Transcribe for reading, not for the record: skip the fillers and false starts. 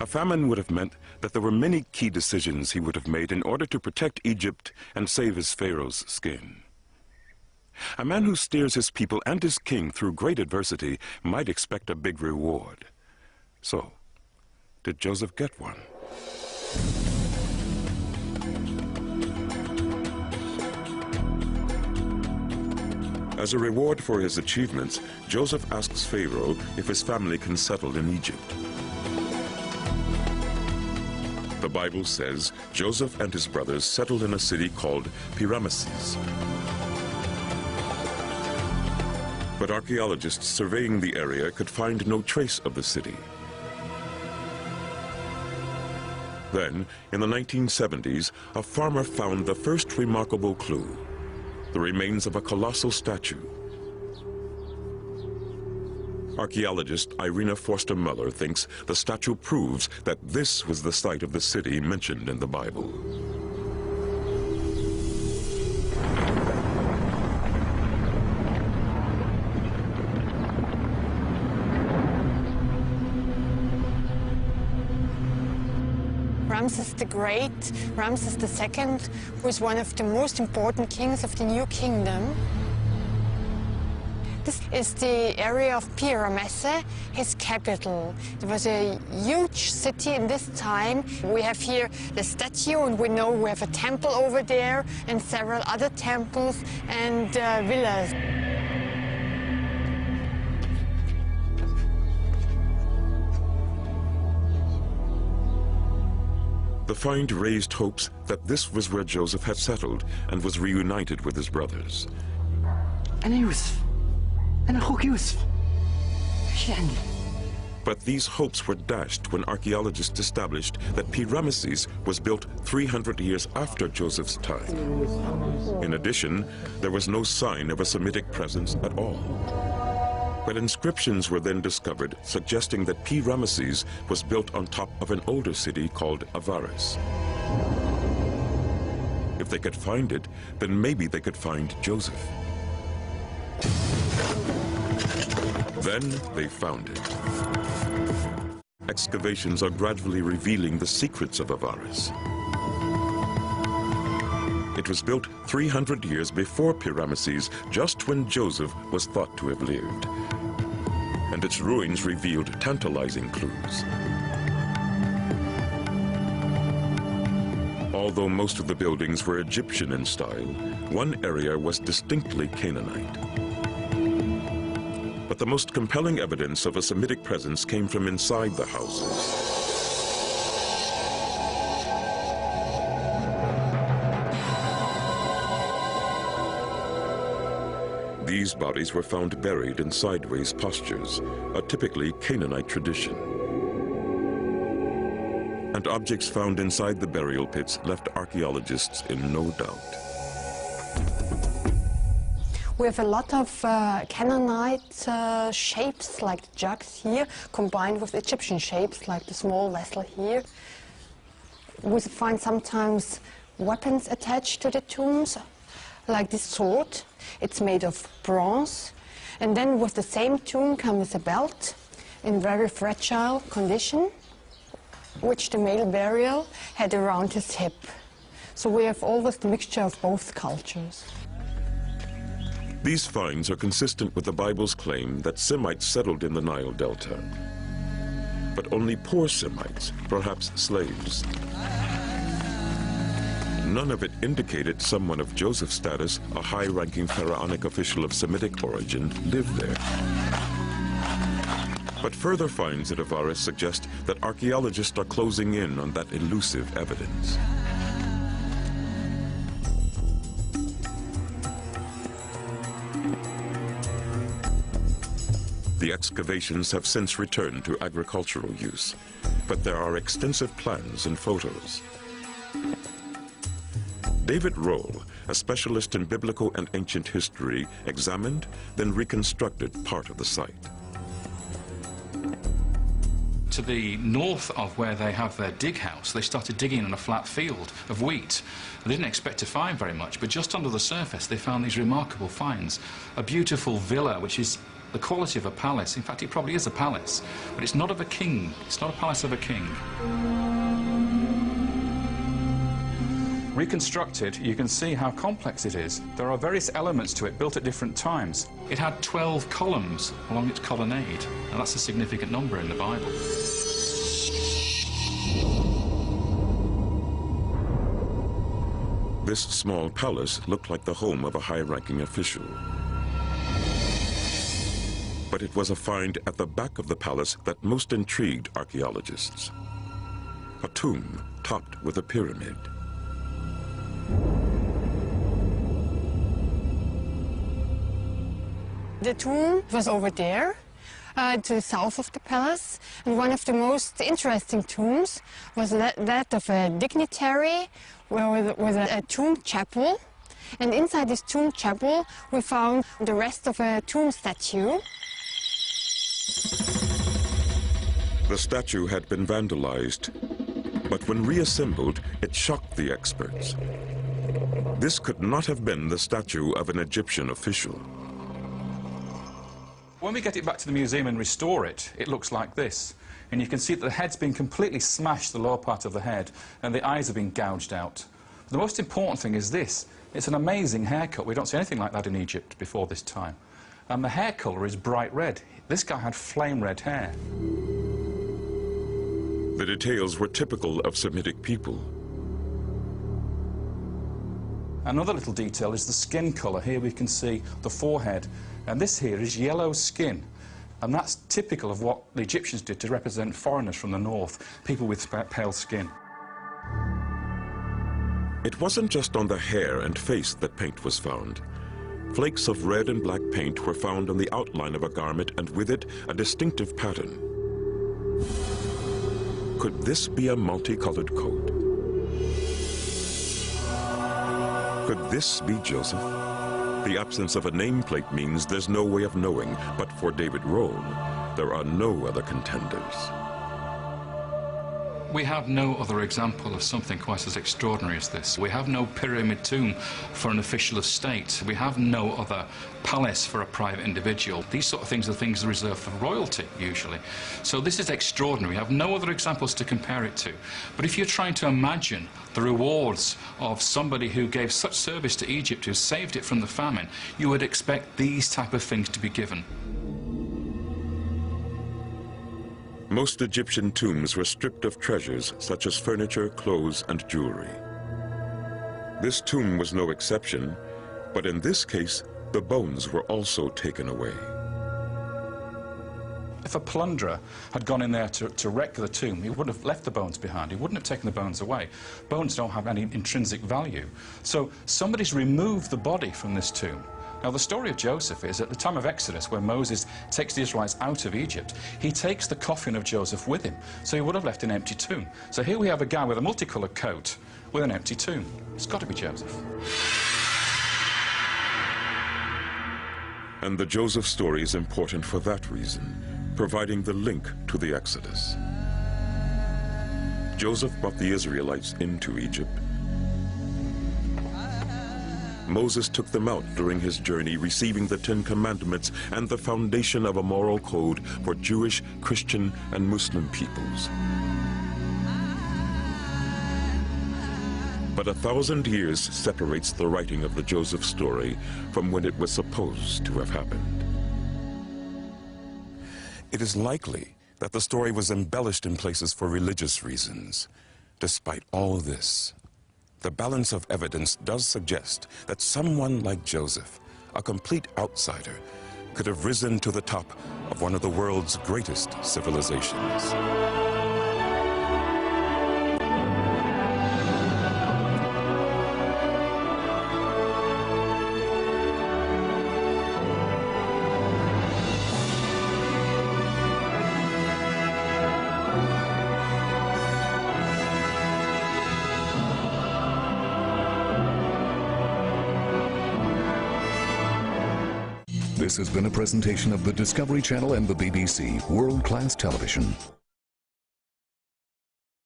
A famine would have meant that there were many key decisions he would have made in order to protect Egypt and save his pharaoh's skin. A man who steers his people and his king through great adversity might expect a big reward. So, did Joseph get one? As a reward for his achievements, Joseph asks Pharaoh if his family can settle in Egypt. The Bible says Joseph and his brothers settled in a city called Pi-Ramesses. But archaeologists surveying the area could find no trace of the city. Then, in the 1970s, a farmer found the first remarkable clue: the remains of a colossal statue. Archaeologist Irina Forster-Muller thinks the statue proves that this was the site of the city mentioned in the Bible. Ramses the Great, Ramses II, was one of the most important kings of the New Kingdom. This is the area of Pi-Ramesse, his capital. It was a huge city in this time. We have here the statue, and we know we have a temple over there, and several other temples and villas. The find raised hopes that this was where Joseph had settled and was reunited with his brothers. But these hopes were dashed when archaeologists established that Pi-Ramesses was built 300 years after Joseph's time. In addition, there was no sign of a Semitic presence at all. But inscriptions were then discovered suggesting that Pi-Ramesses was built on top of an older city called Avaris. If they could find it, then maybe they could find Joseph. Then they found it. Excavations are gradually revealing the secrets of Avaris. It was built 300 years before Pi-Ramesses, just when Joseph was thought to have lived. And its ruins revealed tantalizing clues. Although most of the buildings were Egyptian in style, one area was distinctly Canaanite. But the most compelling evidence of a Semitic presence came from inside the houses. These bodies were found buried in sideways postures, a typically Canaanite tradition. And objects found inside the burial pits left archaeologists in no doubt. We have a lot of Canaanite shapes, like the jugs here, combined with Egyptian shapes, like the small vessel here. We find sometimes weapons attached to the tombs, like this sword. It's made of bronze. And then with the same tomb comes a belt in very fragile condition, which the male burial had around his hip. So we have always the mixture of both cultures. These finds are consistent with the Bible's claim that Semites settled in the Nile Delta. But only poor Semites, perhaps slaves. None of it indicated someone of Joseph's status, a high-ranking pharaonic official of Semitic origin, lived there. But further finds at Avaris suggest that archaeologists are closing in on that elusive evidence. The excavations have since returned to agricultural use, but there are extensive plans and photos. David Rohl, a specialist in biblical and ancient history, examined, then reconstructed part of the site. To the north of where they have their dig house, they started digging in a flat field of wheat. They didn't expect to find very much, but just under the surface they found these remarkable finds. A beautiful villa, which is the quality of a palace. In fact, it probably is a palace, but it's not of a king. It's not a palace of a king. Reconstructed, you can see how complex it is. There are various elements to it built at different times. It had 12 columns along its colonnade, and that's a significant number in the Bible. This small palace looked like the home of a high-ranking official. But it was a find at the back of the palace that most intrigued archaeologists. A tomb topped with a pyramid. The tomb was over there, to the south of the palace, and one of the most interesting tombs was that of a dignitary with a tomb chapel. And inside this tomb chapel we found the rest of a tomb statue. The statue had been vandalized, but when reassembled, it shocked the experts. This could not have been the statue of an Egyptian official. When we get it back to the museum and restore it, it looks like this. And you can see that the head's been completely smashed, the lower part of the head, and the eyes have been gouged out. The most important thing is this. It's an amazing haircut. We don't see anything like that in Egypt before this time. And the hair colour is bright red. This guy had flame red hair. The details were typical of Semitic people. Another little detail is the skin colour. Here we can see the forehead, and this here is yellow skin, and that's typical of what the Egyptians did to represent foreigners from the north, people with pale skin. It wasn't just on the hair and face that paint was found. Flakes of red and black paint were found on the outline of a garment, and with it a distinctive pattern. Could this be a multicolored coat? Could this be Joseph? The absence of a nameplate means there's no way of knowing, but for David Rohl, there are no other contenders. We have no other example of something quite as extraordinary as this. We have no pyramid tomb for an official of state. We have no other palace for a private individual. These sort of things are things reserved for royalty, usually. So this is extraordinary. We have no other examples to compare it to. But if you're trying to imagine the rewards of somebody who gave such service to Egypt, who saved it from the famine, you would expect these type of things to be given. Most Egyptian tombs were stripped of treasures such as furniture, clothes, and jewelry. This tomb was no exception, but in this case, the bones were also taken away. If a plunderer had gone in there to wreck the tomb, he would have left the bones behind. He wouldn't have taken the bones away. Bones don't have any intrinsic value. So somebody's removed the body from this tomb. Now, the story of Joseph is, at the time of Exodus, when Moses takes the Israelites out of Egypt, he takes the coffin of Joseph with him, so he would have left an empty tomb. So here we have a guy with a multicoloured coat with an empty tomb. It's got to be Joseph. And the Joseph story is important for that reason, providing the link to the Exodus. Joseph brought the Israelites into Egypt. Moses took them out during his journey, receiving the Ten Commandments and the foundation of a moral code for Jewish, Christian, and Muslim peoples. But 1,000 years separates the writing of the Joseph story from when it was supposed to have happened. It is likely that the story was embellished in places for religious reasons. Despite all this, the balance of evidence does suggest that someone like Joseph, a complete outsider, could have risen to the top of one of the world's greatest civilizations. This has been a presentation of the Discovery Channel and the BBC World Class Television.